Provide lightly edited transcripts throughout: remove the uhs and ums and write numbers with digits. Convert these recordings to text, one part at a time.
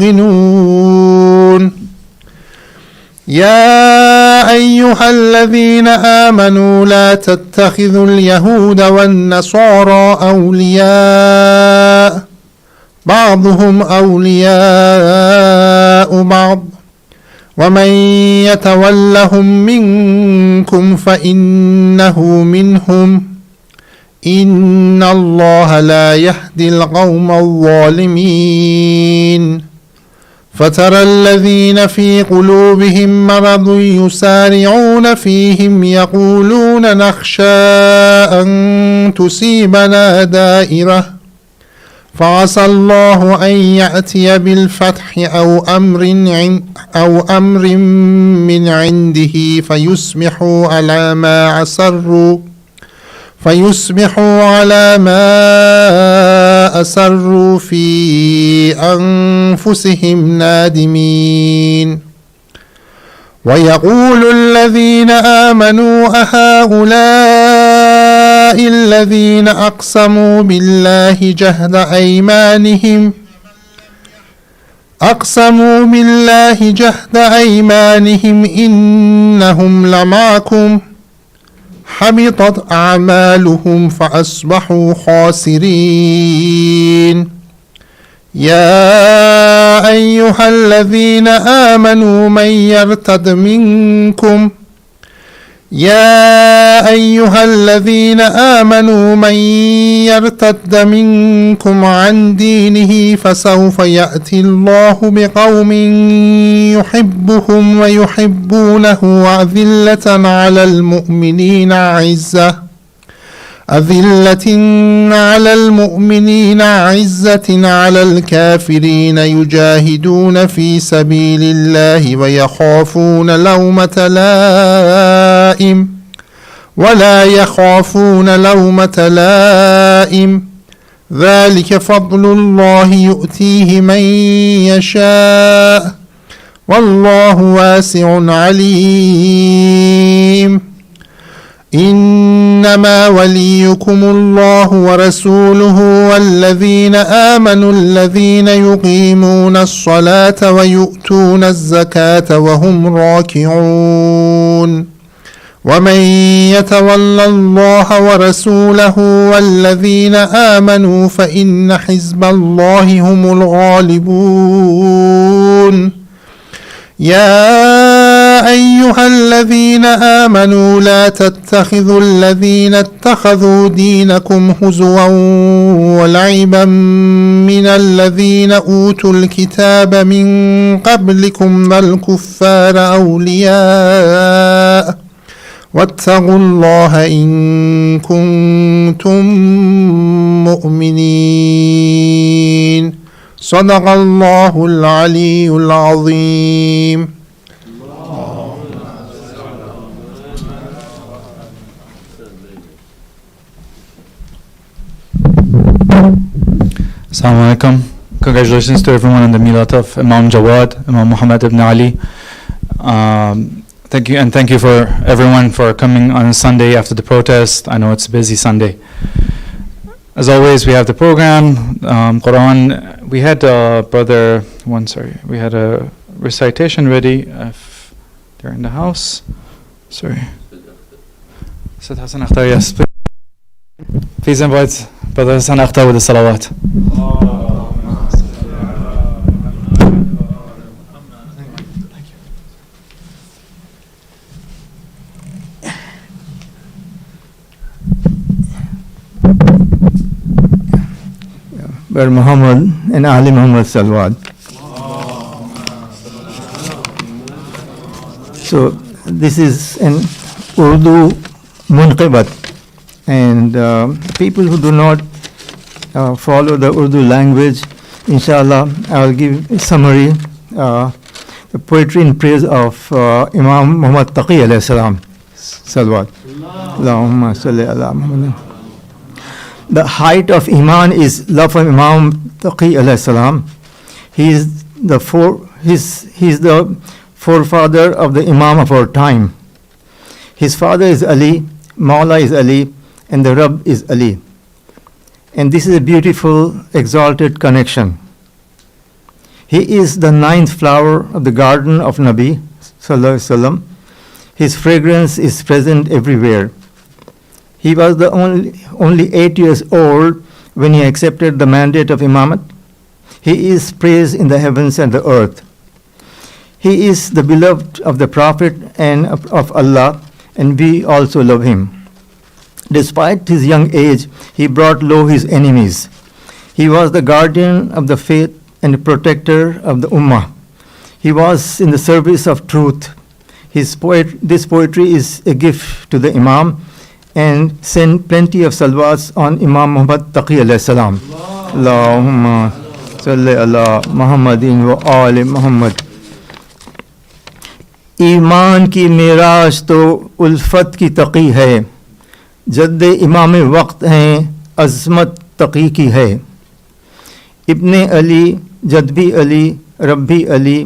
يوقنون يا أيها الذين آمنوا لا تتخذوا اليهود والنصارى أولياء بعضهم أولياء بعض ومن يتولهم منكم فإنه منهم إن الله لا يهدي القوم الظالمين فترى الذين في قلوبهم مرض يسارعون فيهم يقولون نخشى أن تصيبنا دائرة فعسى الله أن يأتي بالفتح أو أمر من عنده فيصبحوا على ما أسروا في أنفسهم نادمين ويقول الذين آمنوا أهؤلاء الذين أقسموا بالله جهد أيمانهم إنهم لمعكم حبطت أعمالهم فأصبحوا خاسرين يا أيها الذين آمنوا من يرتد منكم عن دينه فسوف يأتي الله بقوم يحبهم ويحبونه أذلة على المؤمنين عزة على الكافرين يجاهدون في سبيل الله ويخافون لومة لائم ولا يخافون لومة لائم ذلك فضل الله يؤتيه من يشاء والله واسع عليم إنما وليكم الله ورسوله والذين آمنوا الذين يقيمون الصلاة ويؤتون الزكاة وهم راكعون ومن يتول الله ورسوله والذين آمنوا فإن حزب الله هم الغالبون يا أيها الذين آمنوا لا تتخذوا الذين اتخذوا دينكم هزوا ولعبا من الذين أوتوا الكتاب من قبلكم والكفار أولياء واتقوا الله إن كنتم مؤمنين صدق الله العلي العظيم. Assalamu alaikum. Congratulations to everyone on the Milad of Imam Jawad, Imam Muhammad ibn Ali. Thank you for everyone for coming on Sunday after the protest. I know it's a busy Sunday. As always, we have the program, Quran. We had we had a recitation ready. If they're in the house. Sorry. Said Hassan Akhtar, yes. Please invite Brother Hassan Akhtar with the salawat. Where Muhammad and Ali Muhammad Salwat. So this is an Urdu munqibat, and people who do not follow the Urdu language, inshallah, I will give a summary, the poetry in praise of Imam Muhammad Taqi alayhi salam. Salwat. Allahumma salli ala Muhammad. The height of Iman is love for Imam Taqi alayhi salam. He is the forefather of the Imam of our time. His father is Ali, Mawla is Ali, and the Rabb is Ali. And this is a beautiful, exalted connection. He is the ninth flower of the garden of Nabi Sallallahu Alaihi Wasallam. His fragrance is present everywhere. He was the only 8 years old when he accepted the mandate of Imamat. He is praised in the heavens and the earth. He is the beloved of the Prophet and of Allah, and we also love him. Despite his young age, he brought low his enemies. He was the guardian of the faith and protector of the Ummah. He was in the service of truth. This poetry is a gift to the Imam, and send plenty of salawats on Imam Muhammad Taqi alayhi salam. Allahumma salli ala Muhammadin wa ali Muhammad. ईमान की मेराज तो उल्फत की तकी है, जद्दे इमाम वक्त हैं अज़मत तकी की है. इब्ने अली जद्बी अली रब्बी अली,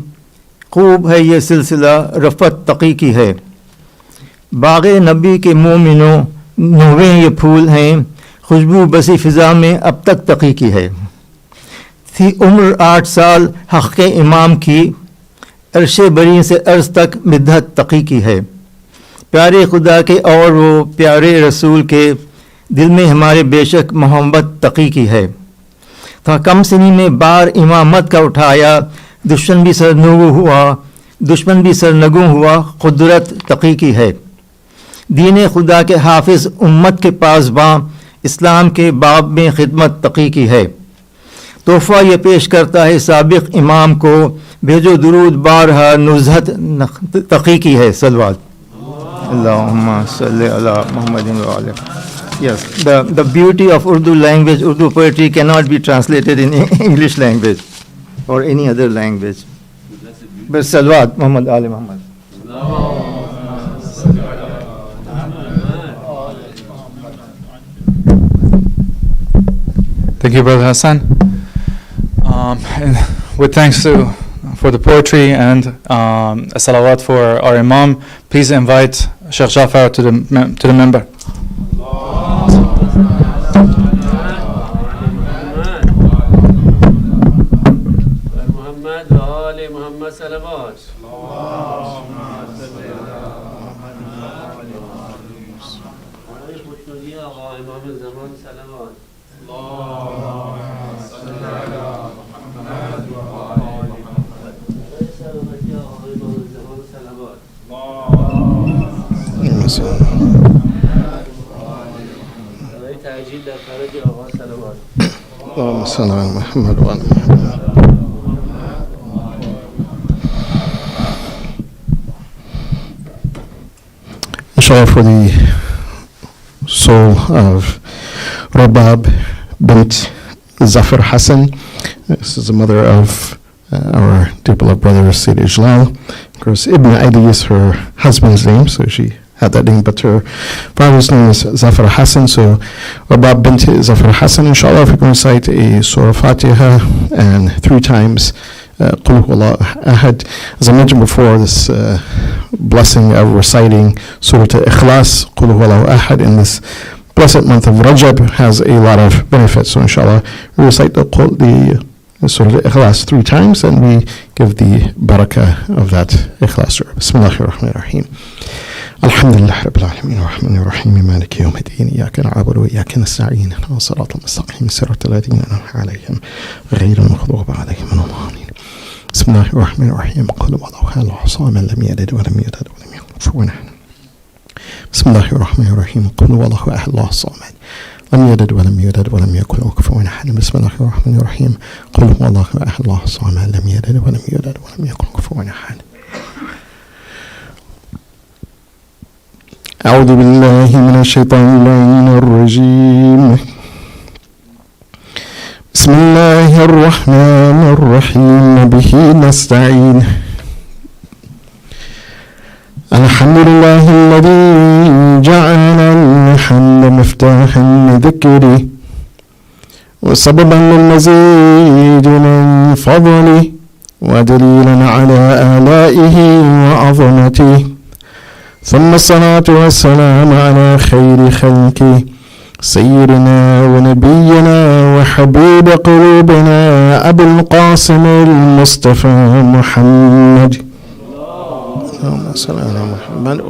खूब है ये सिलसिला रफ़त तकी की है. बाग़े नबी के मोमिनों नोवें ये फूल हैं, खुशबू बसी फ़िज़ा में अब तक तकी की है. थी उम्र 8 साल हक़ के इमाम की, अर्शे बरी से अर्ज़ तक मिद्दत तकी की है. प्यारे खुदा के और वो प्यारे रसूल के, दिल में हमारे बेशक मोहब्बत तकी की है. था कम सिनी में बार इमामत का उठाया, दुश्मन भी सरनगू हुआ, खुदरत तकी की है. दीन खुदा के हाफिज़ उम्मत के पासबां, इस्लाम के बाब में खिदमत तकी की है. तोहफ़ा ये पेश करता है साबिक़ इमाम को, भेजो दुरूद बारहा नुज़हत तकी की है. सलवात Allahumma salli ala Muhammadin wa ali. Yes, the beauty of Urdu language, Urdu poetry cannot be translated in English language or any other language. But salawat Muhammad Ali Muhammad. Thank you, Brother Hassan. And with thanks for the poetry and a salawat for our Imam, please invite Sheikh Jafar to the member. اللهم صل على محمد وعلى Inshallah, for the soul of Rajab bint Zafar Hassan. This is the mother of our dear beloved brother Sayyid Ijlal. Of course, Ibn Adi is her husband's name, so she had that name, but her father's name is Zafar Hassan. So Rajab bint Zafar Hassan, inshallah, if we can recite a Surah Fatiha and 3 times Qul Huwallahu Ahad. As I mentioned before, this blessing of reciting Surah Ikhlas, Qul Huwallahu Ahad, in this blessed month of Rajab has a lot of benefits. So inshallah, we recite the Surah Ikhlas 3 times, and we give the barakah of that Ikhlas Surah. Bismillahir Rahmanir Rahim. Alhamdulillah Rabbil Alameen Ar-Rahmanir Rahim Maliki Yawmiddin Iyyaka na'budu wa iyyaka nasta'in ihdinas siratal mustaqim siratal ladzina an'amta 'alayhim ghayril maghdubi 'alayhim waladdallin. Bismillahir Rahmanir Rahim. Qul huwallahu ahad, Allahu samad, lam yalid wa lam yulad wa lam yakul lahu kufuwan ahad. Bismillahir Rahmanir Rahim. Qul huwallahu ahad, Allahu samad, lam yalid wa lam yulad wa lam yakul lahu kufuwan ahad. Bismillahir Rahmanir Rahim. Qul huwallahu ahad, Allahu samad, lam yalid wa lam yulad wa lam yakul lahu kufuwan ahad. أعوذ بالله من الشيطان الرجيم. بسم الله الرحمن الرحيم به نستعين. الحمد لله الذي جعل الحمد مفتاحا لذكره وسببا للمزيد من فضله ودليلا على آلائه وعظمته. ثم الصلاة والسلام على خير خلقه سيدنا ونبينا وحبيب قلوبنا أبي القاسم المصطفى محمد اللهم صل على محمد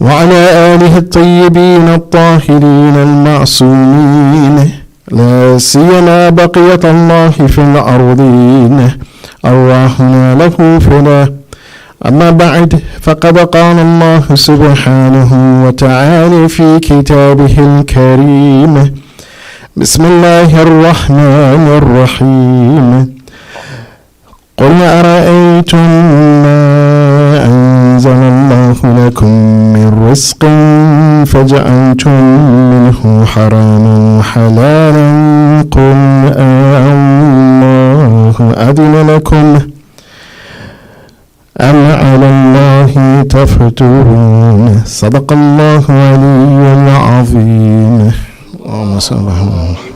وعلى آله الطيبين الطاهرين المعصومين لا سيما بقية الله في الأرضين أرواحنا له فدا. أما بعد، فقد قال الله سبحانه وتعالى في كتابه الكريم: بسم الله الرحمن الرحيم. قل أرأيتم ما أنزل الله لكم من رزق فجعلتم منه حراما حلالا قل الله أذن لكم أم على الله تفترون. صدق الله العلي العظيم. اللهم صل على محمد.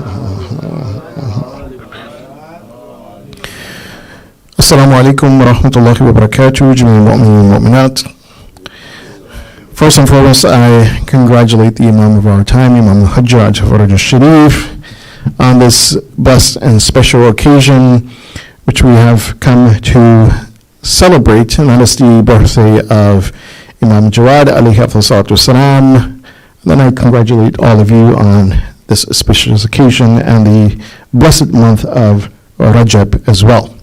Assalamu alaikum wa rahmatullahi wa barakatuh, Jameel Mu'min wa Mu'minat. First and foremost, I congratulate the Imam of our time, Imam al-Hajjaj Faraj al-Sharif, on this blessed and special occasion which we have come to celebrate, and that is the birthday of Imam Jawad alayhi salatu wasalam. Then I congratulate all of you on this auspicious occasion and the blessed month of Rajab as well.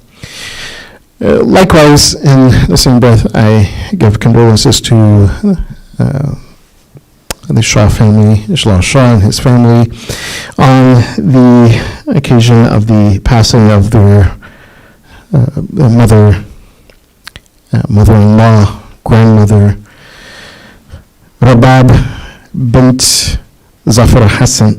Likewise, in the same breath, I give condolences to the Shah family, Islam Shah and his family, on the occasion of the passing of their mother-in-law, grandmother, Rajab bint Zafar Hassan.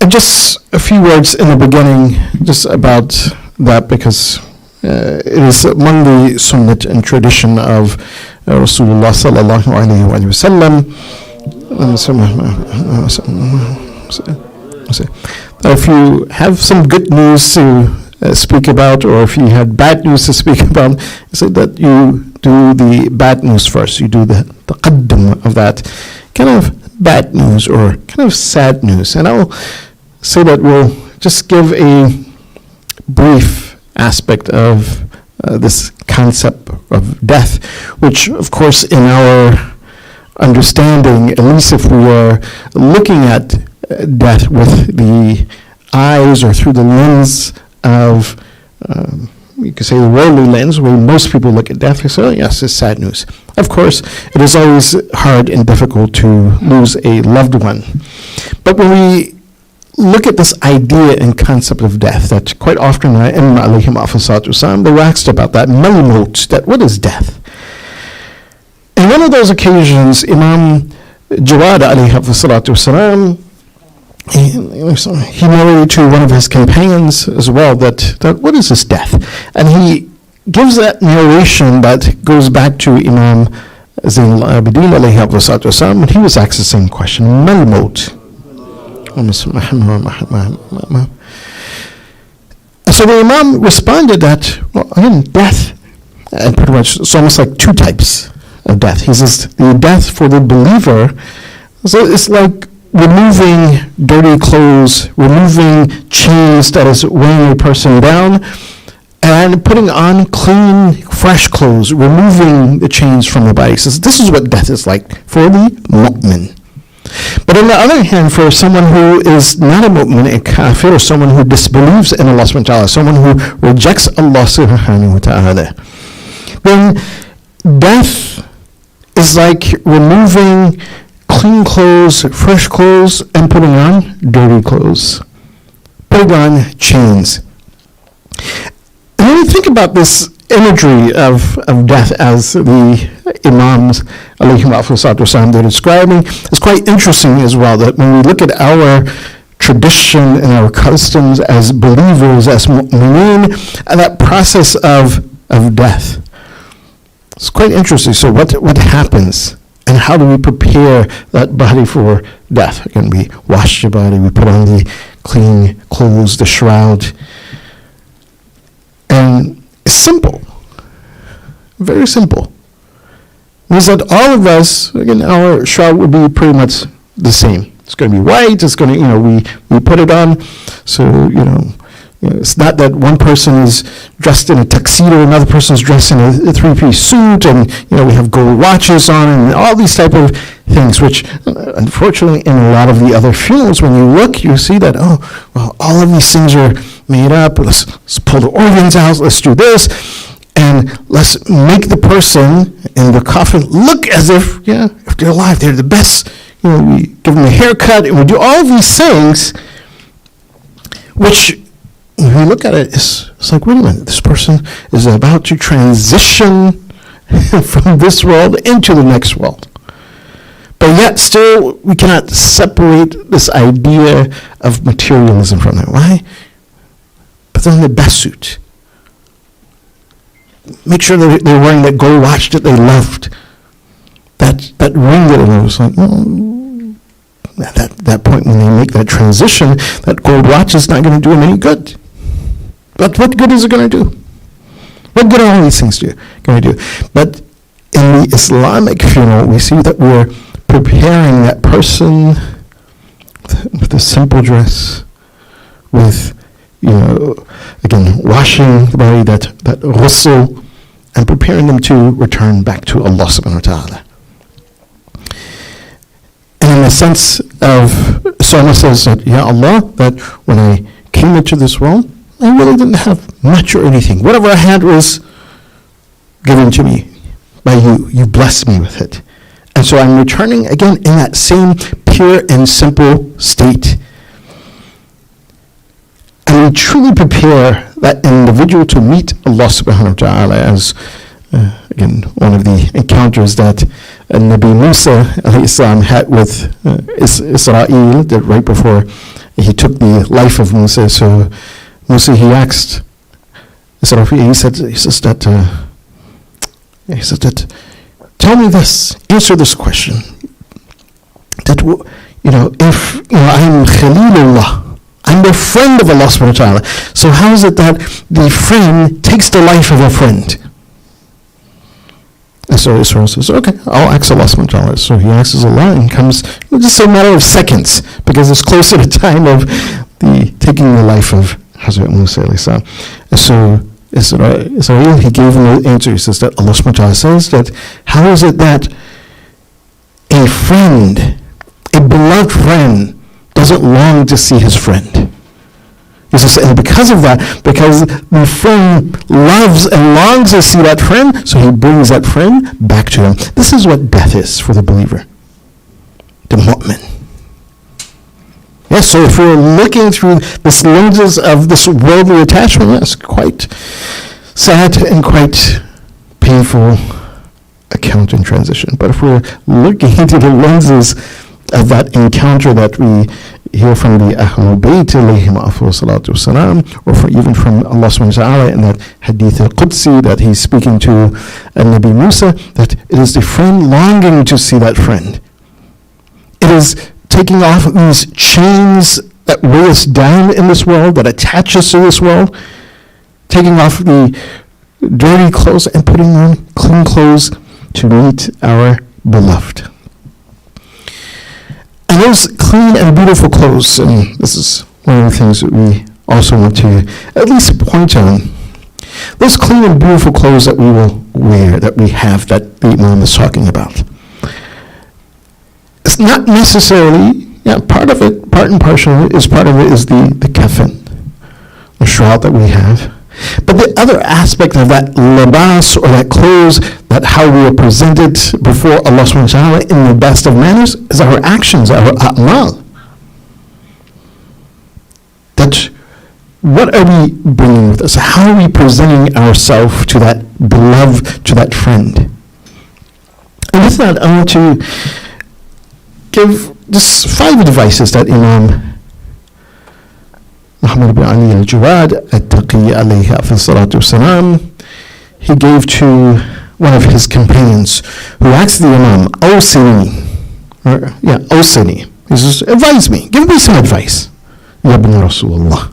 And just a few words in the beginning, just about that, because it is among the sunnah and tradition of Rasulullah sallallahu alayhi wa sallam. If you have some good news to speak about, or if you had bad news to speak about, say that you do the bad news first. You do the taqaddum of that kind of bad news or kind of sad news. And I'll say that we'll just give a brief aspect of this concept of death, which, of course, in our understanding, at least if we are looking at death with the eyes or through the lens of, you could say the worldly lens, where most people look at death, they say, oh yes, it's sad news. Of course, it is always hard and difficult to lose a loved one. But when we look at this idea and concept of death, that quite often they were asked about that, that what is death? In one of those occasions, Imam Jawad he narrated to one of his companions as well that what is this death? And he gives that narration that goes back to Imam Zain al-Abidin when he was asked the same question, Mal-Maut. So the Imam responded that, well, again, death, and pretty much it's almost like two types of death. He says the death for the believer, so it's like removing dirty clothes, removing chains that is weighing a person down, and putting on clean, fresh clothes, removing the chains from the body. He says this is what death is like for the mu'min. But on the other hand, for someone who is not a mu'min, a kafir, or someone who disbelieves in Allah subhanahu wa ta'ala, someone who rejects Allah subhanahu wa ta'ala, then death is like removing clean clothes, fresh clothes, and putting on dirty clothes, putting on chains. And when you think about this imagery of death as the Imams they're describing, it's quite interesting as well that when we look at our tradition and our customs as believers, as mu'mineen, and that process of death, it's quite interesting. So what happens? And how do we prepare that body for death? Again, we wash the body, we put on the clean clothes, the shroud. And it's simple, very simple. But when we look at our tradition and our customs as believers, as mu'mineen, and that process of death, it's quite interesting. So what happens? And how do we prepare that body for death? Again, we wash the body, we put on the clean clothes, the shroud. And it's simple, very simple. But means that all of us, again, our shroud would be pretty much the same. It's going to be white. It's going to, we put it on. So, it's not that one person is dressed in a tuxedo, another person's dressed in a three-piece suit, and, we have gold watches on, and all these type of things, which, unfortunately, in a lot of the other funerals, when you look, you see that, all of these things are made up. Let's pull the organs out. Let's do this. And let's make the person in the coffin look as if they're alive. They're the best. We give them a haircut, and we do all these things, which, when you look at it, it's like, wait a minute, this person is about to transition from this world into the next world. But yet, still, we cannot separate this idea of materialism from it. Why? Put them in the best suit. Make sure that they're wearing that gold watch that they loved. That ring that it was like, at that point when they make that transition, that gold watch is not going to do them any good. But what good is it going to do? What good are all these things going to do? But in the Islamic funeral, we see that we're preparing that person with a simple dress, with, again, washing the body, that ghusl, and preparing them to return back to Allah subhanahu wa ta'ala. And in the sense of, Salma says that, Ya Allah, that when I came into this world, I really didn't have much or anything. Whatever I had was given to me by you. You blessed me with it. And so I'm returning again in that same pure and simple state. And we truly prepare that individual to meet Allah subhanahu wa ta'ala, as again, one of the encounters that Nabi Musa alayhi salam had with Israel, that right before he took the life of Musa. So Musa, he asked Israel, he said that, tell me this, answer this question, that, if I'm Khalilullah, I'm the friend of Allah subhanahu wa ta'ala, so how is it that the friend takes the life of a friend? And so Israel says, okay, I'll ask Allah subhanahu wa ta'ala. So he asks Allah, and comes, just a matter of seconds, because it's close to the time of the taking the life of Hazrat Musa alayhi salam. And so Israel, he gave him the answer. He says that Allah subhanahu wa ta'ala says that, how is it that a friend, a beloved friend, doesn't long to see his friend? He says, and because of that, because the friend loves and longs to see that friend, so he brings that friend back to him. This is what death is for the believer, the mu'min. Yes, so if we're looking through this lenses of this worldly attachment, that's quite sad and quite painful account and transition. But if we're looking into the lenses of that encounter that we hear from the Ahlul Bayt alayhim afdal salatu wasalam, or even from Allah subhanahu wa ta'ala in that hadith al-Qudsi that he's speaking to Nabi Musa, that it is the friend longing to see that friend. It is taking off these chains that weigh us down in this world, that attach us to this world, taking off the dirty clothes and putting on clean clothes to meet our beloved. And those clean and beautiful clothes, and this is one of the things that we also want to at least point on, those clean and beautiful clothes that we will wear, that we have, that the Imam is talking about. It's not necessarily, part of it, part and partial is part of it is the kafan, the shroud that we have. But the other aspect of that labas, or that clothes, that how we are presented before Allah subhanahu wa ta'ala in the best of manners, is our actions, our a'mal. That what are we bringing with us? How are we presenting ourselves to that beloved, to that friend? And with that, I want to give just 5 advices that Imam Muhammad ibn Ali al-Jawad at-Taqi alayhi salatu wasalam, he gave to one of his companions who asked the Imam, Awsini. He says, advise me, give me some advice. Ya ibn Rasulullah.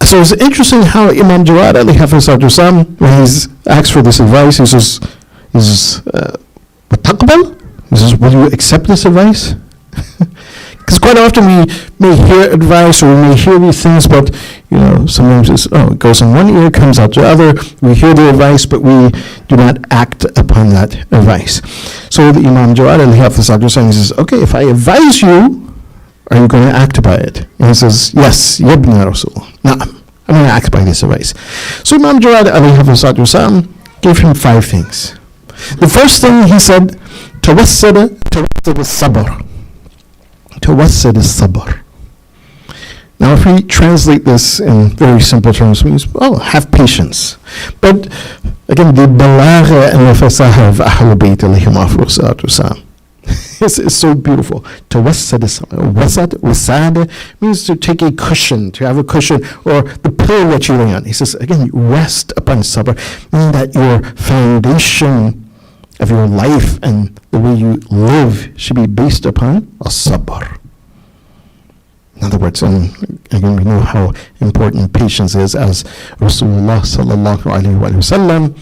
So it's interesting how Imam Jawad alayhi salatu wasalam, when he's asked for this advice, he says, He says, وَتَقْبَلْ? He says, will you accept this advice? Because quite often we may hear advice or we may hear these things, but sometimes it goes in one ear, comes out the other. We hear the advice, but we do not act upon that advice. So the Imam Jawad he says, okay, if I advise you, are you going to act by it? And he says, yes, yabna Rasul. Na'am, I'm going to act by this advice. So Imam Jawad gave him 5 things. The first thing he said, tawassad as-sabr. Tawassad as-sabr. Now, if we translate this in very simple terms, it means, have patience. But again, the balagha and the fasaha of Ahlul Bayt alayhim afro salatu wasalam is so beautiful. Tawassad as-sabr. Wasad means to take a cushion, to have a cushion, or the pillow that you lay on. He says, again, rest upon sabr, meaning that your foundation of your life and the way you live should be based upon as-sabr. In other words, and again, we know how important patience is, as Rasulullah sallallahu alaihi wasallam.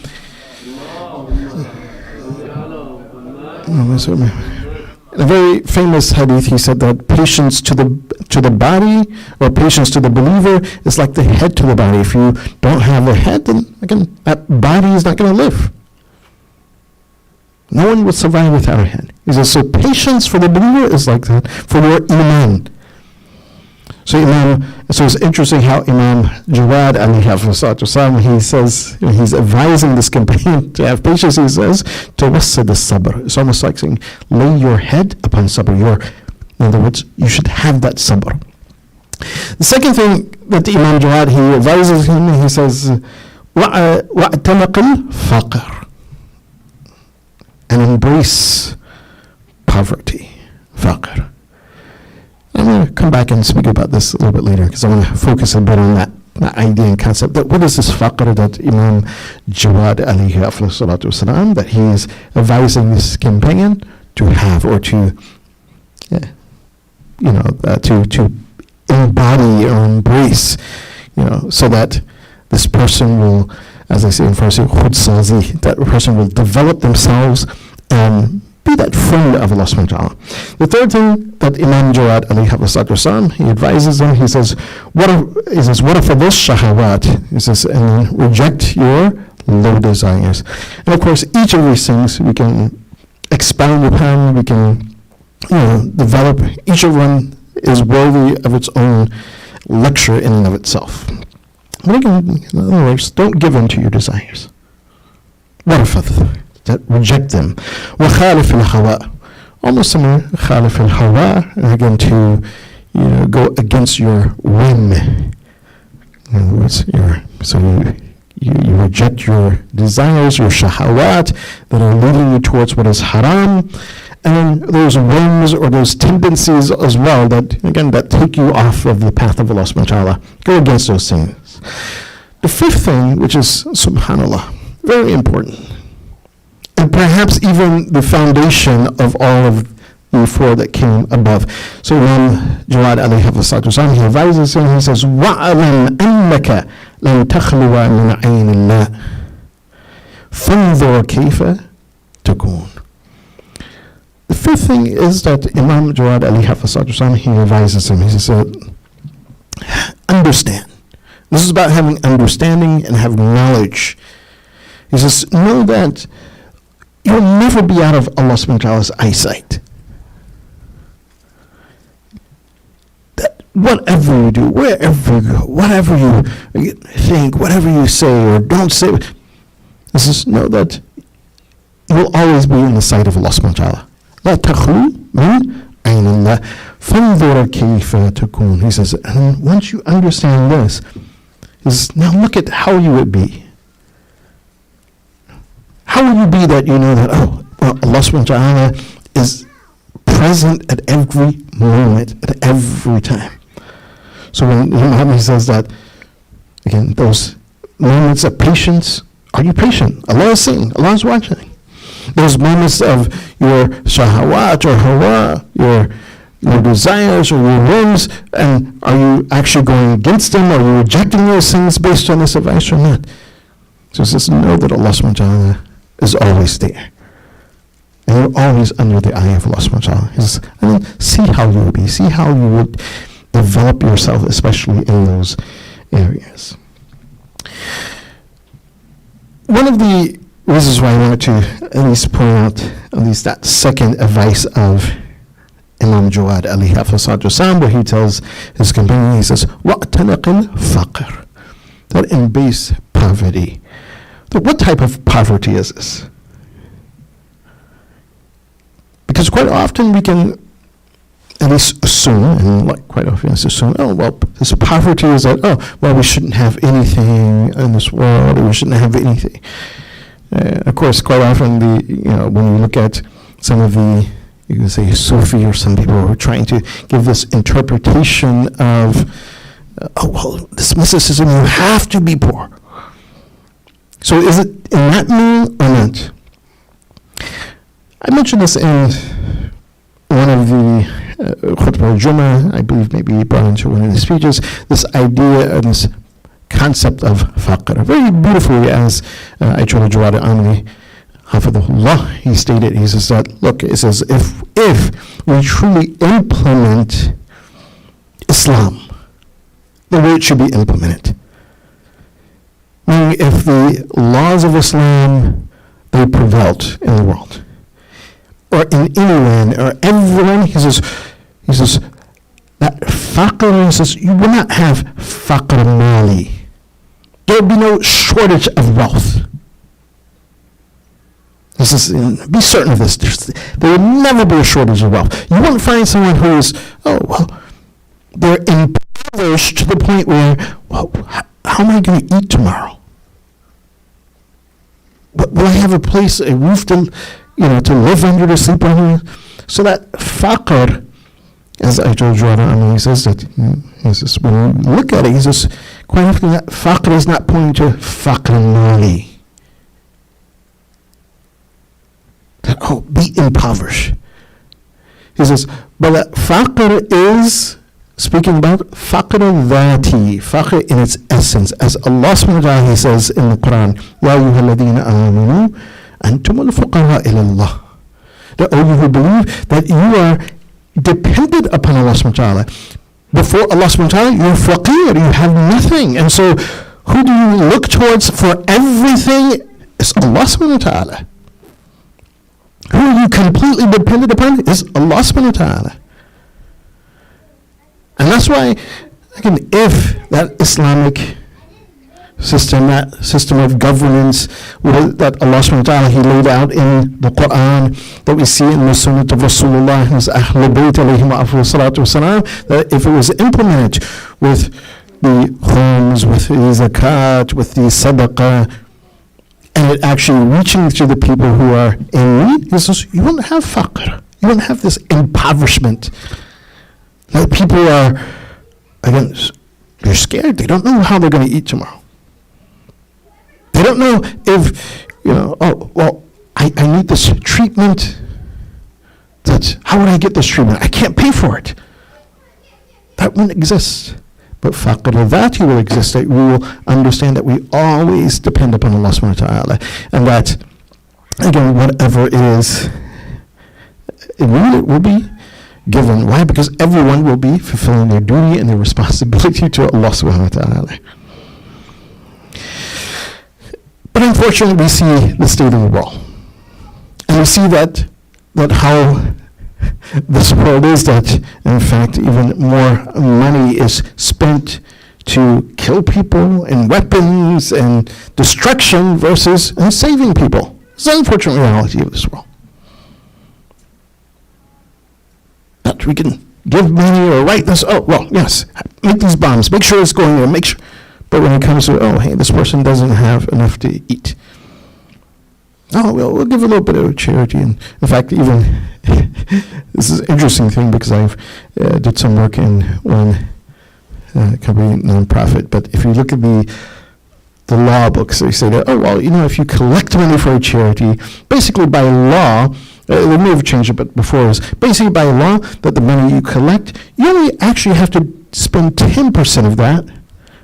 In a very famous hadith, he said that patience to the body, or patience to the believer, is like the head to the body. If you don't have a head, then again, that body is not going to live. No one will survive without a head. He says, so patience for the believer is like that for your iman. So it's interesting how Imam Jawad he says, he's advising this companion to have patience. He says, tawassad as-sabr. It's almost like saying, lay your head upon sabr. In other words, you should have that sabr. The second thing that Imam Jawad, he advises him, he says, وَأَتَلَقِ الْفَقْرِ, and embrace poverty, faqr. I'm going to come back and speak about this a little bit later, because I want to focus a bit on that idea and concept. That what is this faqr that Imam Jawad alayhi salatu wasalam, that he is advising this companion to have, or to embody or embrace, so that this person will, as I say in Farsi, khudsazi, that person will develop themselves and be that friend of Allah subhanahu wa ta'ala. The third thing that Imam Jawad alayhi wasallam, he advises them, he says, what if for this shahawat? He says, and reject your low desires. And of course, each of these things we can expound upon, we can develop. Each of them is worthy of its own lecture in and of itself. But again, in other words, don't give in to your desires. That reject them. وَخَالِفِ الْهَوَىٰ. Almost similar, خَالِفِ الْهَوَىٰ, and again to go against your whim. In other words, you reject your desires, your shahawat that are leading you towards what is haram, and those whims or those tendencies as well that take you off of the path of Allah subhanahu wa ta'ala. Go against those things. The fifth thing, which is subhanallah, very important, and perhaps even the foundation of all of the 4 that came above. So Imam Jawad alayhi wasallam, he advises him, he says, وَعَلَمْ أَنَّكَ لَنْ تَخْلُوَ مِنْ عَيْنِ اللَّهِ فَانْظُرْ كَيْفَ تَكُونَ. The fifth thing is that Imam Jawad alayhi wasallam, he advises him, he says, understand. This is about having understanding and having knowledge. He says, know that you'll never be out of Allah subhanahu wa ta'ala's eyesight. That whatever you do, wherever you go, whatever you think, whatever you say or don't say, he says, know that you'll always be in the sight of Allah subhanahu wa ta'ala. لا تخلو من عين الله فانظر كيف تكون. He says, and once you understand this, he says, now look at how you would be. How will you be that you know that, Allah subhanahu wa ta'ala is present at every moment, at every time. So when Imam says that, again, those moments of patience, are you patient? Allah is seeing, Allah is watching. Those moments of your shahawat or hawa, your desires or your whims, and are you actually going against them? Are you rejecting those things based on this advice or not? So it says, know that Allah subhanahu wa ta'ala is always there. And you're always under the eye of Allah subhanahu wa ta'ala. He says, see how you will be, see how you would develop yourself, especially in those areas. One of the reasons why I wanted to at least point out at least that second advice of Imam Jawad alayhi salatu wasalam, where he tells his companion, he says, وَأْتَنَقِ الْفَقْرِ, that embrace poverty. So what type of poverty is this? Because quite often we can at least assume, and like quite often assume, oh, well, this poverty is that, oh, well, we shouldn't have anything in this world, or we shouldn't have anything. Of course, quite often, when you look at some of the, you can say Sufi, or some people who are trying to give this interpretation of, oh, well, this mysticism, you have to be poor. So is it in that meaning or not? I mentioned this in one of the Khutbah al-Jum'ah, I believe maybe he brought into one of the speeches, this idea and this concept of faqr. Very beautifully, as Ayatollah Jawad Amini, Hafidhullah, he stated, he says that, look, it says, if we truly implement Islam the way it should be implemented, meaning if the laws of Islam, they prevailed in the world, or in anyone, or everyone, he says, that faqr, he says, you will not have faqr mali. There will be no shortage of wealth. He says, be certain of this. There will never be a shortage of wealth. You won't find someone who is, oh, well, they're impoverished to the point where, well, how am I going to eat tomorrow? Will I have a place, a roof to live under, to sleep under? So that faqr, as I told you, he says that, he says, when you look at it, he says, quite often that faqr is not pointing to faqr mali. That, oh, be impoverished. He says, but that faqr is speaking about faqr dhati, faqr in its essence. As Allah subhanahu wa ta'ala, he says in the Quran, Ya ayyuha alladhina amanu, antum al-fuqara ila Allah. That, oh, you who believe that you are dependent upon Allah subhanahu wa ta'ala. Before Allah subhanahu wa ta'ala, you're faqir, you have nothing. And so, who do you look towards for everything? It's Allah subhanahu wa ta'ala. Who are you completely dependent upon? Is Allah subhanahu wa ta'ala. And that's why, again, if that Islamic system, that system of governance that Allah subhanahu wa ta'ala, he laid out in the Quran, that we see in the Sunnah of Rasulullah, his Ahlul Bayt alayhim afdal salatu wasalam, that if it was implemented with the khums, with the zakat, with the sadaqah, and it actually reaching to the people who are in need, he says, you won't have faqr. You won't have this impoverishment. Like people are, again, they're scared. They don't know how they're going to eat tomorrow. They don't know if, oh, well, I need this treatment. How would I get this treatment? I can't pay for it. That wouldn't exist. But faqr dhati will exist, that we will understand that we always depend upon Allah subhanahu wa ta'ala. And that, again, whatever it is, it will be given. Why? Because everyone will be fulfilling their duty and their responsibility to Allah subhanahu wa ta'ala. But unfortunately, we see the state of the world. And we see that how this world is, that in fact even more money is spent to kill people and weapons and destruction versus saving people. It's the unfortunate reality of this world. That we can give money or write this, oh, well, yes, make these bombs, make sure it's going there, make sure. But when it comes to, oh, hey, this person doesn't have enough to eat. Oh, well, we'll give a little bit of charity. And in fact, even, this is an interesting thing because I've did some work in one company, non-profit. But if you look at the law books, they say that, oh, well, if you collect money for a charity, basically by law, they may have changed it, but before it was basically by law that the money you collect, you only actually have to spend 10% of that,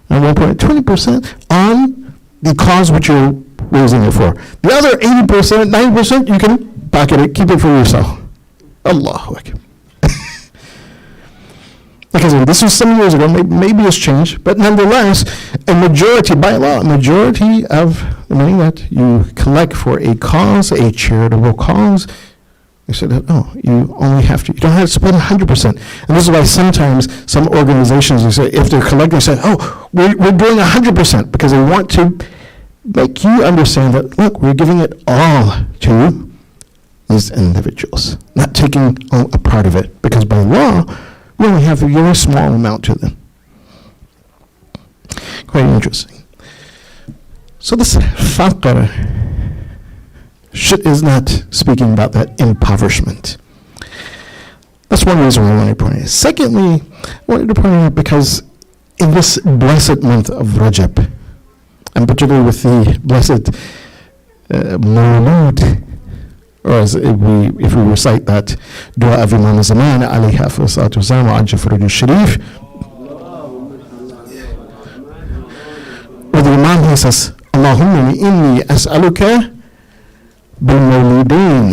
at one point 20% on the cause which you're raising it for. The other 80%, 90%, you can pocket it, keep it for yourself. Allahu Akbar. Like I said, this was some years ago, maybe it's changed, but nonetheless, a majority, by law, a majority of the money that you collect for a cause, a charitable cause, they said that, you don't have to spend 100%. And this is why sometimes some organizations, they say, if they're collecting, they say, we're doing 100%, because they want to make you understand that, look, we're giving it all to these individuals, not taking a part of it, because by law, we only have a very small amount to them. Quite interesting. So this faqr is not speaking about that impoverishment. That's one reason why I wanted to point it out. Secondly, I wanted to point it out because in this blessed month of Rajab, and particularly with the blessed Milad, or as if we recite that dua of Imam Zaman, alayhi salatu wasalam, wa Jafar Sharif, where the Imam, he says, Allahumma inni as'aluka بالمولودين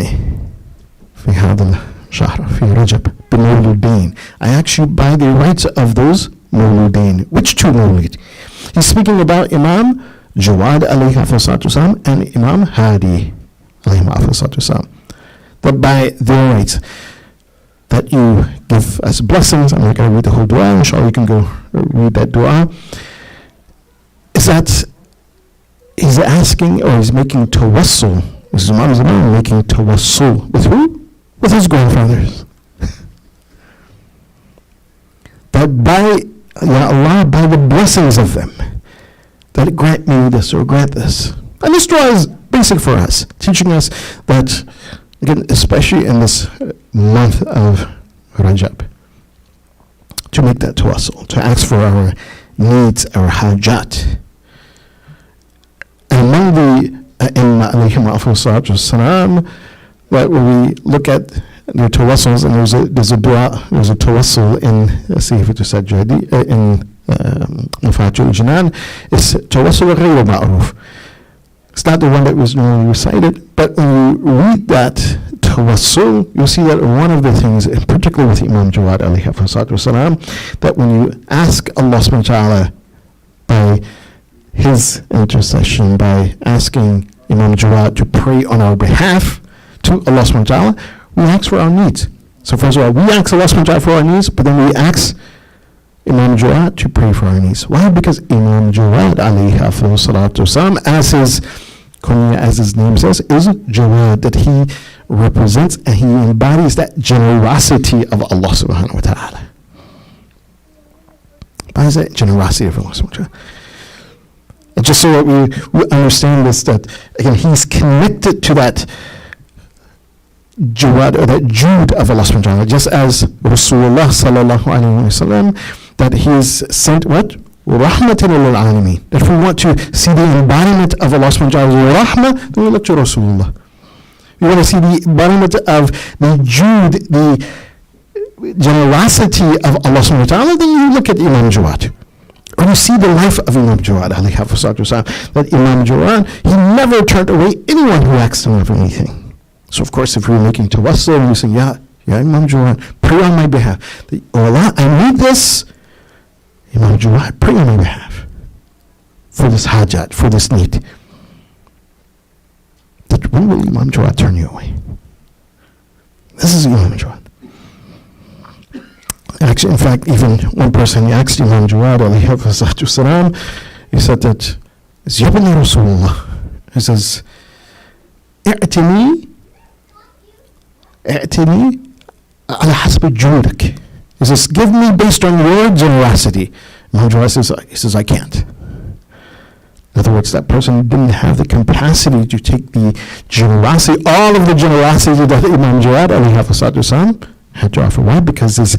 في هذا الشهر في رجب بالمولودين. I ask you by the rights of those مولودين. Which two مولود? He's speaking about Imam Jawad alayhi salatu wasalam and Imam Hadi alayhi salatu wasalam. That by their rights that you give us blessings. I'm not going to read the whole dua, inshallah you can go read that dua. Is that he's asking, or he's making tawassul. This is Imam Zaman making tawassul. With who? With his grandfathers. That by, Ya Allah, by the blessings of them, that grant me this or grant this. And this dua is basic for us, teaching us that, again, especially in this month of Rajab, to make that tawassul, to ask for our needs, our hajat. And among the Imam alayhim salatu wasalam, that when we look at their tawassuls, and there's a dua, there's a tawassul in Sihifatu Sajjadi, in Mafatihul Jinan, it's tawassul ghayr ma'ruf. It's not the one that was normally recited, but when you read that tawassul, you'll see that one of the things, in particular with Imam Jawad alayhi salatu wasalam, that when you ask Allah subhanahu wa ta'ala by his intercession, by asking Imam Jawad to pray on our behalf to Allah subhanahu wa ta'ala, we ask for our needs. So first of all, we ask Allah subhanahu wa ta'ala for our needs, but then we ask Imam Jawad to pray for our needs. Why? Because Imam Jawad alayhi salatu wasalam, as his name says, is Jawad, that he represents and he embodies that generosity of Allah subhanahu wa ta'ala. Why is that generosity of Allah subhanahu wa ta'ala? Just so that we understand this, that again, he's connected to that Jawad, or that Jude of Allah subhanahu wa ta'ala, just as Rasulullah sallallahu alayhi wa sallam, that he's sent what? Rahmatan lil alameen. That if we want to see the embodiment of Allah subhanahu wa ta'ala's rahmah, then we look to Rasulullah. We want to see the embodiment of the Jude, the generosity of Allah subhanahu wa ta'ala, then you look at Imam Jawad. Or you see the life of Imam Jawad alayhi salatu wasalam, that Imam Jawad, he never turned away anyone who asked him of anything. So of course, if we're making tawassul and we say, Ya Imam Jawad, pray on my behalf. That, oh Allah, I need this. Imam Jawad, pray on my behalf for this hajat, for this need. That when will Imam Jawad turn you away? This is Imam Jawad. Actually, in fact, even one person, he asked Imam Jawad alayhi salatu wasalam, he said that, Yabni Rasulullah, he says, I'tini ala hasbi judak. He says, give me based on your generosity. Imam Jawad says, I can't. In other words, that person didn't have the capacity to take the generosity, all of the generosity that Imam Jawad alayhi salatu wasalam had to offer. Why? Because his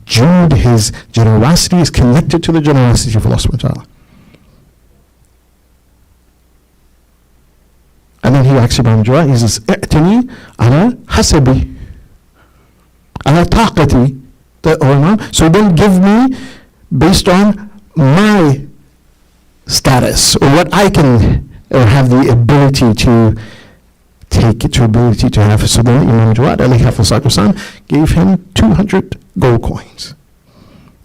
Jude, his generosity is connected to the generosity of Allah subhanahu wa ta'ala. And then he asks Imam Jawad, he says, I'tini ala hasabi, ala taqati. So then give me based on my status, or what I can or have the ability to take it, to ability to have. So then Imam Jawad alayhi gave him 200 gold coins.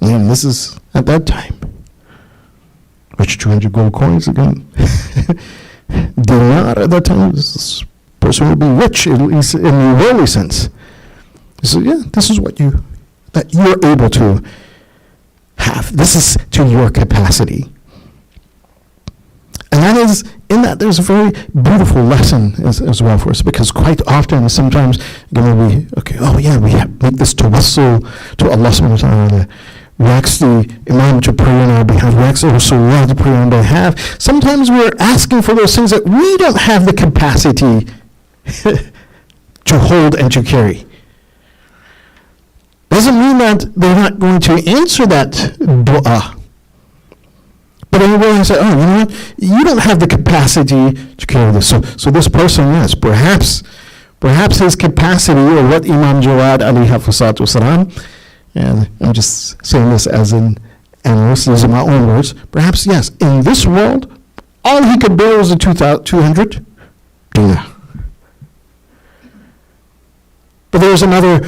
And this is at that time. Which 200 gold coins again? Dinar at that time, this person would be rich, at least in the worldly sense. So yeah, this is what you're able to have. This is to your capacity. And that is, in that there's a very beautiful lesson as well for us, because quite often, sometimes, we make this tawassul to Allah subhanahu wa ta'ala, we ask the Imam to pray on our behalf, we ask the Rasulullah to pray on our behalf. Sometimes we're asking for those things that we don't have the capacity to hold and to carry. Doesn't mean that they're not going to answer that dua. But then you realize that, you know what? You don't have the capacity to carry this. So this person, yes, perhaps his capacity, or what Imam Jawad alayhi wasalam, and I'm just saying this as an analyst, these are my own words, perhaps, yes, in this world, all he could bear was a 200 dinar. But there's another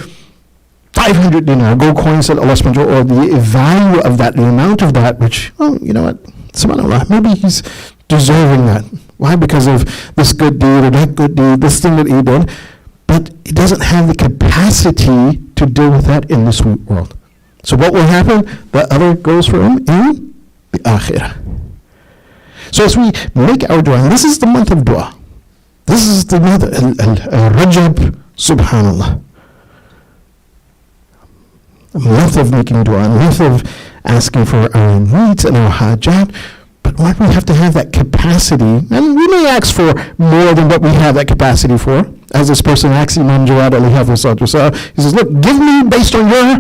500 dinar, gold coins that Allah subhanahu wa ta'ala, or the value of that, the amount of that, which, you know what, subhanAllah, maybe he's deserving that. Why? Because of this good deed or that good deed, this thing that he did. But he doesn't have the capacity to deal with that in this world. So what will happen? The other goes for him in the akhirah. So as we make our dua, and this is the month of dua. This is the month of Rajab, subhanAllah. A month of making dua, a month of asking for our needs and our hajat. But why do we have to have that capacity? And we may ask for more than what we have that capacity for. As this person asks Imam Jawad alayhi wasalam, he says, look, give me based on your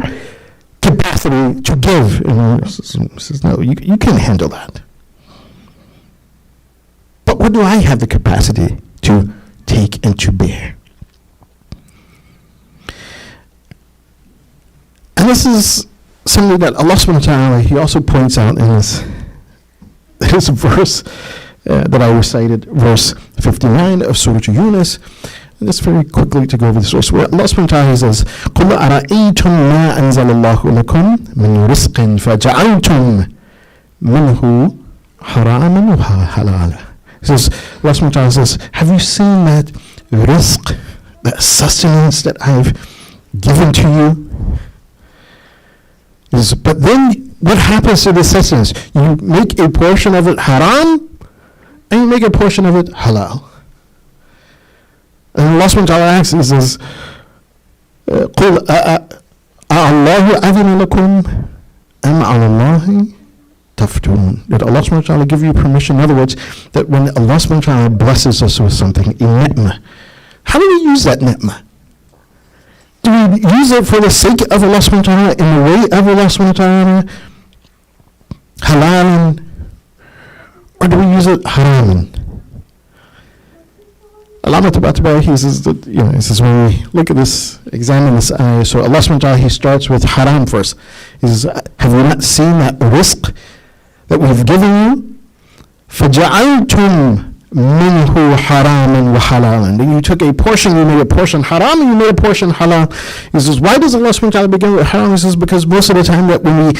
capacity to give. And he says, no, you can't handle that. But what do I have the capacity to take and to bear? And this is something that Allah subhanahu wa ta'ala, he also points out in this verse that I recited, verse 59 of Surah Yunus. And just very quickly to go over this verse, where Allah subhanahu wa ta'ala says, قُلْ أَرَأَيْتُمْ مَا أَنزَلَ اللَّهُ لَكُمْ مِنْ رِزْقٍ فَجَعَلْتُمْ مِنْهُ حَرَامًا وَحَلَالًا. He says, Allah subhanahu wa ta'ala says, have you seen that rizq, that sustenance that I've given to you? But then what happens to the sustenance? You make a portion of it haram, and you make a portion of it halal. And Allah subhanahu wa ta'ala asks, he says, قُلْ أَأَلَّهُ أَذِنَ لَكُمْ أَمْ عَلَى اللَّهِ تَفْتُونَ. Did Allah subhanahu wa ta'ala give you permission? In other words, that when Allah subhanahu wa ta'ala blesses us with something, a ni'mah, how do we use that ni'mah? Do we use it for the sake of Allah subhanahu wa ta'ala, in the way of Allah subhanahu wa ta'ala, halalan, or do we use it haraman? Allama Tabatabai, he says that, he says when we look at this, examine this ayah, so Allah subhanahu wa ta'ala, he starts with haram first. He says, have you not seen that rizq that we've given you? فَجَعَلْتُمْ minhu haraman wa halalan. Then you took a portion, you made a portion haram, and you made a portion halal. He says, why does Allah subhanahu wa ta'ala begin with haram? He says, because most of the time that when we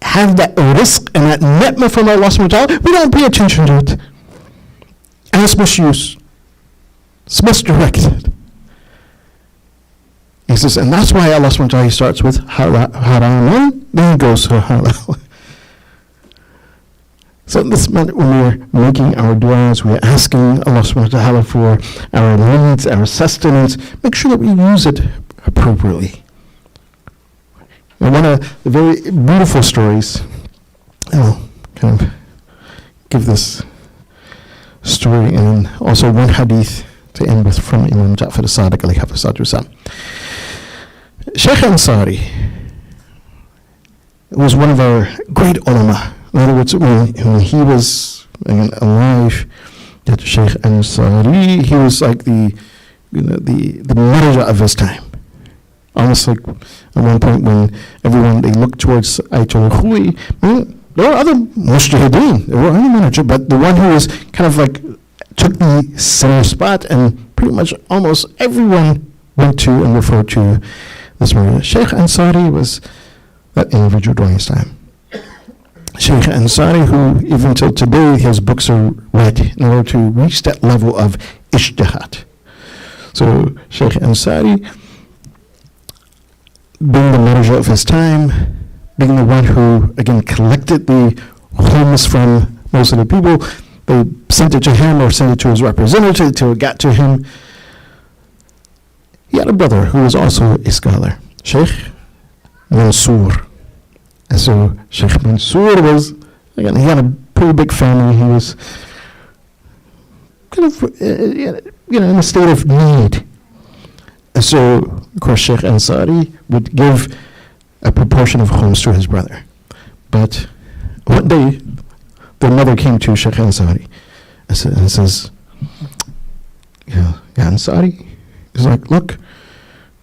have that rizq and that ni'mah from Allah subhanahu wa ta'ala, we don't pay attention to it. And it's misused. It's misdirected. He says, and that's why Allah subhanahu wa ta'ala, he starts with haraman, then he goes to halal. So this meant when we're making our du'as, we're asking Allah subhanahu wa ta'ala for our needs, our sustenance, make sure that we use it appropriately. And one of the very beautiful stories, I'll kind of give this story and also one hadith to end with from Imam Ja'far as-Sadiq alayhi wasallam. Shaykh Ansari was one of our great ulama. In other words, when he was alive, that Shaykh Ansari, he was like the marja of his time. Almost like at one point when everyone, they looked towards Ayatul Khuli, there were other mujtahideen, there were other manager, but the one who was kind of like took the center spot, and pretty much almost everyone went to and referred to this man. Sheikh Ansari was that individual during his time. Sheikh Ansari, who even till today his books are read in order to reach that level of ijtihad. So Sheikh Ansari, being the manager of his time, being the one who, again, collected the homes from most of the people, they sent it to him or sent it to his representative till it got to him. He had a brother who was also a scholar, Sheikh Mansour. And so Sheikh Mansour was, again, he had a pretty big family. He was kind of, in a state of need. And so, of course, Sheikh Ansari would give a proportion of homes to his brother. But one day, the mother came to Sheikh Ansari and says, yeah, Ansari. He's like, look,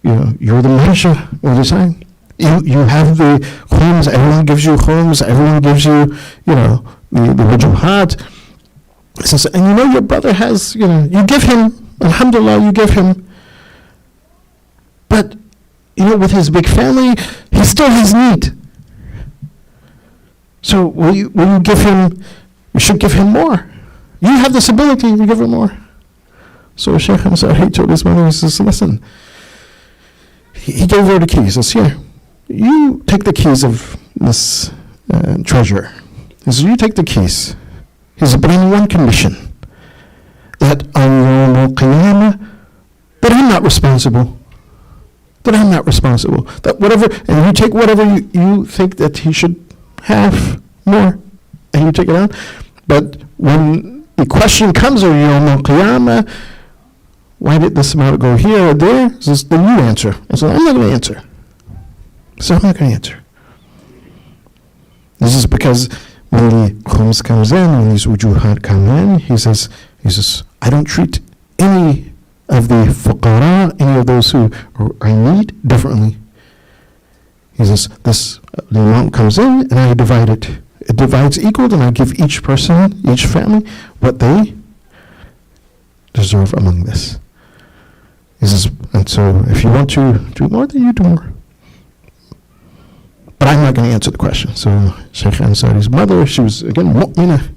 you're the manager all the time. You have the homes, everyone gives you homes, everyone gives you, the wajuhat. He says, and your brother has, you give him, alhamdulillah, you give him. But, with his big family, he still has need. So will you give him, you should give him more. You have this ability to give him more. So Sheikh Ansari told his mother, he says, listen, he gave her the keys. He says, here, you take the keys of this treasure. He says, you take the keys. He says, but on one condition, that on Yawm al-Qiyamah, that I'm not responsible. That whatever, and you take whatever you think that he should have more, and you take it out. But when the question comes of Yawm al-Qiyamah, why did this amount go here or there? He says, then you answer. I said, I'm not going to answer. So I'm not going to answer. This is because when the khums comes in, when these wujuhat come in, he says, I don't treat any of the fuqara, any of those who are in need, differently. He says, the amount comes in, and I divide it. It divides equal, and I give each person, each family, what they deserve among this. He says, and so if you want to do more, then you do more. But I'm not going to answer the question. So Sheikh Ansari's mother, she was, again, mu'minah.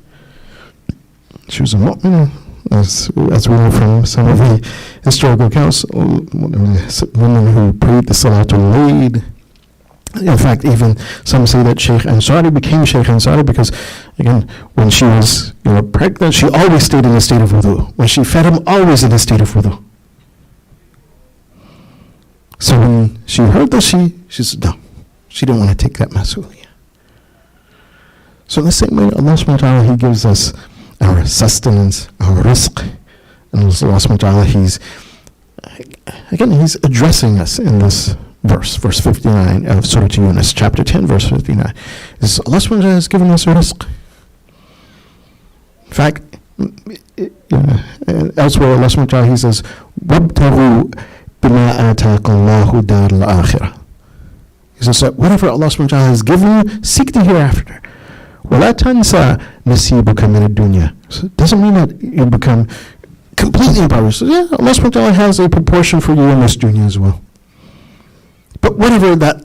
She was a mu'minah, as we know from some of the historical accounts, women who prayed the Salatul Eid. In fact, even some say that Sheikh Ansari became Sheikh Ansari because, again, when she was pregnant, she always stayed in a state of wudu. When she fed him, always in a state of wudu. So when she heard this, she said, no. She didn't want to take that masuliyah. So in the same way, Allah subhanahu wa ta'ala, He gives us our sustenance, our rizq. And Allah subhanahu wa ta'ala, He's addressing us in this verse 59 of Surah Yunus, chapter 10, verse 59. Allah subhanahu wa ta'ala has given us a rizq. In fact, elsewhere, Allah subhanahu wa ta'ala, He says, وَابْتَغُوا بِمَا آتَاكَ اللَّهُ دَارَ الْآخِرَةِ. He says, whatever Allah subhanahu wa ta'ala has given you, seek the hereafter. وَلَا تَنْسَى نَصِيبَكَ مِنَ الدُّنْيا. So it doesn't mean that you become completely impoverished. So yeah, Allah subhanahu wa ta'ala has a proportion for you in this dunya as well. But whatever that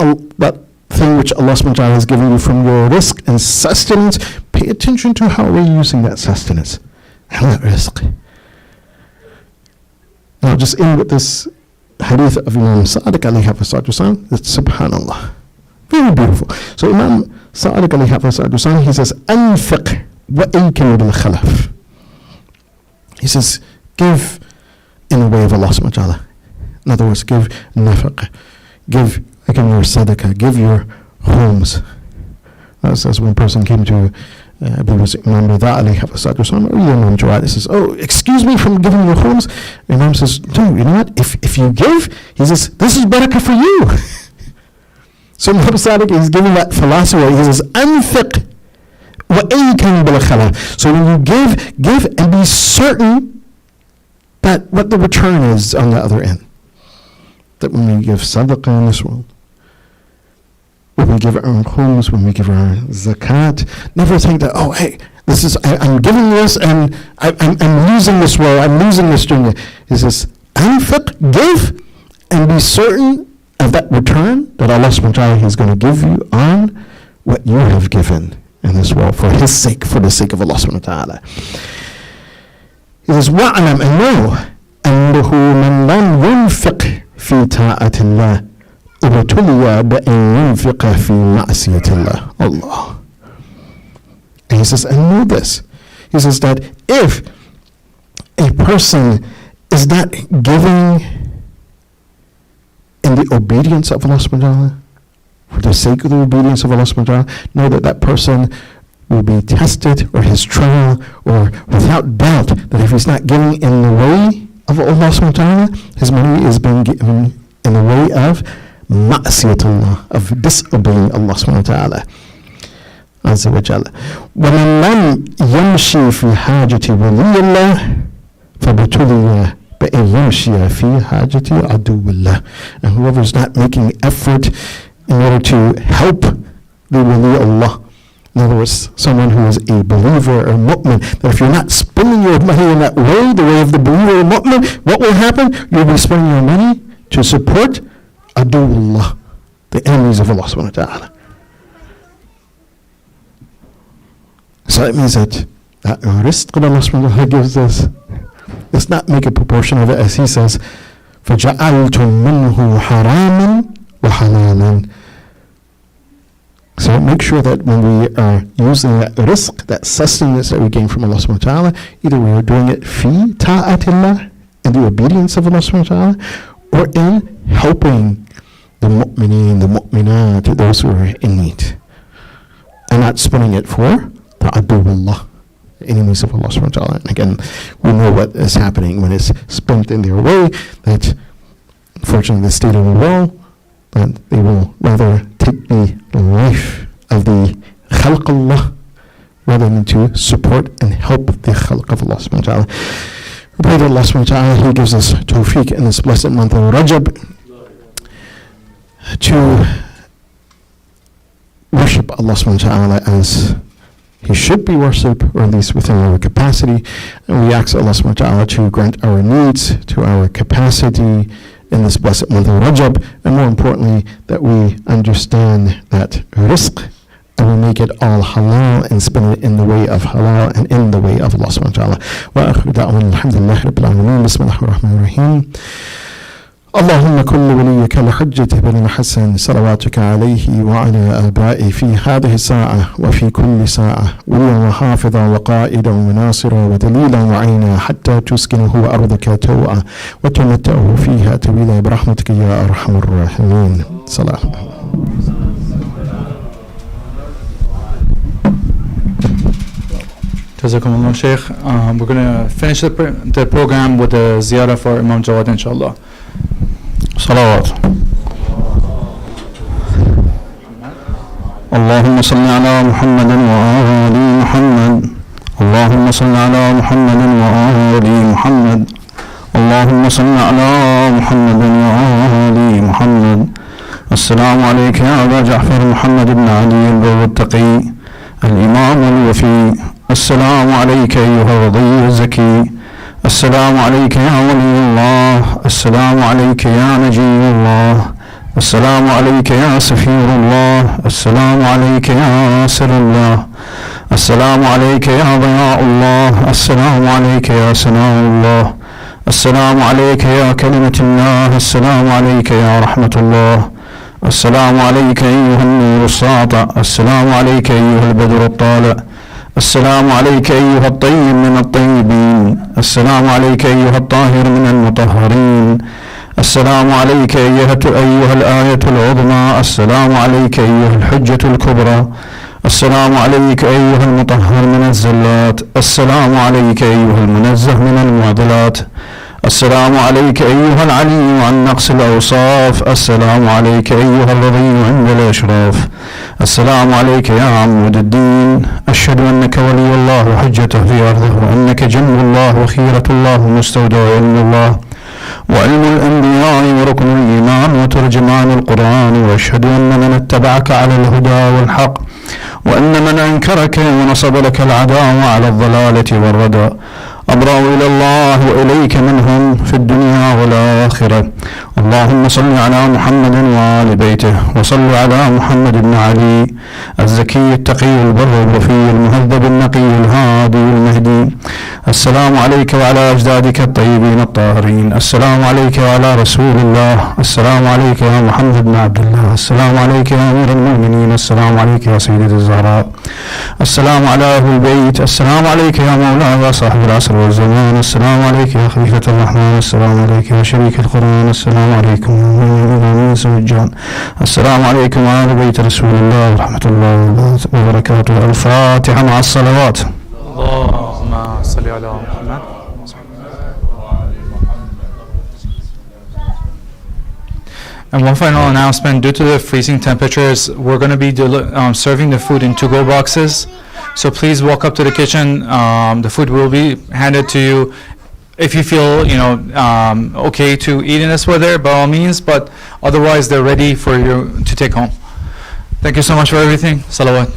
thing which Allah subhanahu wa ta'ala has given you from your rizq and sustenance, pay attention to how we're using that sustenance and that rizq. Now just end with this hadith of Imam Sadiq alayhi salatu, that's subhanallah. Very beautiful. So Imam Sadiq alayhi salatu, he says, أنفق وإنكم بالخلف. He says, give in the way of Allah subhanahu wa ta'ala. In other words, give nafaq, give again your sadaqah, give your homes. As one person came to I believe it was Imam Rida alayhi salatu, or Imam Jawad, he says, oh, excuse me from giving your homes. Imam says, no, you know what, if you give, he says, this is barakah for you. So Imam Sadiq is giving that philosophy. He says, أنفق وإنكم بالخلف. So when you give and be certain that what the return is on the other end. That when we give sadaqah in this world, when we give our homes, when we give our zakat, never think that, oh, hey, I'm giving this and I'm losing this role, I'm losing this dunya. He says, anfiq, give, and be certain of that return that Allah subhanahu wa ta'ala is going to give you on what you have given in this world for His sake, for the sake of Allah subhanahu wa ta'ala. He says, وَعْلَمْ and know أَنَّهُ مَنْ لَمْ يُنْفِقْ فِي طَاعَةِ اللَّهِ ابْتُلِيَ بِأَنْ يُنْفِقَ فِي مَعْصِيَةِ اللَّهِ. Allah. And he says, and know this. He says that if a person is not giving in the obedience of Allah subhanahu wa ta'ala, for the sake of the obedience of Allah subhanahu wa ta'ala, know that that person will be tested, or his trial, or without doubt that if he's not giving in the way of Allah subhanahu wa ta'ala, his money is being given in the way of ma'asiyatullah, of disobeying Allah subhanahu wa ta'ala. عز وجل. ومن لم يمشي في حاجة ولي الله فابتلي بأن يمشي في حاجة عدو الله. And whoever is not making effort in order to help the wali Allah, in other words, someone who is a believer or mu'min, that if you're not spending your money in that way, the way of the believer or mu'min, what will happen? You'll be spending your money to support adu Allah, the enemies of Allah subhanahu wa ta'ala. So it means that risk that Allah subhanahu wa ta'ala gives us, let's not make a proportion of it, as He says, فَجَعَلْتُم مِّنْهُ حَرَامًا وَحَلَالًا. So make sure that when we are using that risk, that sustenance that we gain from Allah subhanahu wa ta'ala, either we are doing it fi ta'atillah, in the obedience of Allah subhanahu wa ta'ala, or in helping the mu'mineen, the mu'minat, those who are in need, and not spending it for ta'addu Allah, the enemies of Allah subhanahu wa ta'ala. And again, we know what is happening when it's spent in their way, that unfortunately the state of the world, that they will rather take the life of the khalq Allah rather than to support and help the khalq of Allah subhanahu wa ta'ala. We pray that Allah subhanahu wa ta'ala, He gives us tawfiq in this blessed month of Rajab to worship Allah subhanahu wa ta'ala as He should be worshipped, or at least within our capacity. And we ask Allah subhanahu wa ta'ala to grant our needs to our capacity in this blessed month of Rajab, and more importantly, that we understand that rizq, and we make it all halal and spend it in the way of halal and in the way of Allah subhanahu wa ta'ala. Wa akhiru da'wana alhamdulillahi rabbil alamin. Bismillahir rahmanir rahim. اللهم كل وليك لحجة بن الحسن صلواتك عليه وعلى آبائه في هذه الساعة وفي كل ساعة وليا وحافظا وقائدا وناصرا ودليلا وعينا حتى تسكنه أرضك توعا وتمتعه فيها طويلا برحمتك يا أرحم الراحمين. صلاة. Jazakumullah, Sheikh. We're going to finish the program with the ziyarah for Imam Jawad, inshallah. صلوات. اللهم صل على محمد وآل محمد. اللهم صل على محمد وآل محمد. اللهم صل على محمد وآل محمد. السلام عليك يا أبا جعفر محمد بن علي البر التقي الإمام الوفي. السلام عليك أيها الرضي الزكي. السلام عليك يا ولي الله. السلام عليك يا نجي الله. السلام عليك يا سفير الله. السلام عليك يا ناصر الله. السلام عليك يا ضياء الله. السلام عليك يا سناء الله. السلام عليك يا كلمة الله. السلام عليك يا رحمة الله. السلام عليك أيها النور الساطع. السلام عليك أيها البدر الطالع. السلام عليك أيها الطيب من الطيبين. السلام عليك أيها الطاهر من المطهرين. السلام عليك أيها الآية العظمى. السلام عليك أيها الحجة الكبرى. السلام عليك أيها المطهر من الزلات. السلام عليك أيها المنزه من المعضلات. السلام عليك أيها العلي عن نقص الأوصاف. السلام عليك أيها الرضي عند الأشراف. السلام عليك يا عمود الدين. أشهد أنك ولي الله وحجته في أرضه، وأنك جند الله وخيرة الله مستودع علم الله، وعلم الأنبياء وركن الإيمان وترجمان القرآن، وأشهد أن من اتبعك على الهدى والحق، وأن من أنكرك ونصب لك العداوة على الضلالة والردى أبرأ إلى الله وإليك منهم في الدنيا والآخرة. اللهم صل على محمد وآل بيته، وصل على محمد بن علي الزكي التقي البر الوفي المهذب النقي الهادي المهدي. السلام عليك وعلى أجدادك الطيبين الطاهرين. السلام عليك وعلى رسول الله. السلام عليك يا محمد بن عبد الله. السلام عليك يا أمير المؤمنين. السلام عليك يا سيدة الزهراء. السلام على أهل البيت. السلام عليك يا مولاي يا صاحب العصر والزمان. السلام عليك يا خليفة الرحمن. السلام عليك يا شريك القرآن. السلام عليكم يا سجان. السلام عليكم وآل بيت رسول الله ورحمة الله وبركاته. الفاتحة مع الصلوات. اللهم صل على محمد. And one final announcement, due to the freezing temperatures, we're going to be serving the food in to-go boxes. So please walk up to the kitchen. The food will be handed to you. If you feel, okay to eat in this weather, by all means, but otherwise they're ready for you to take home. Thank you so much for everything. Salawat.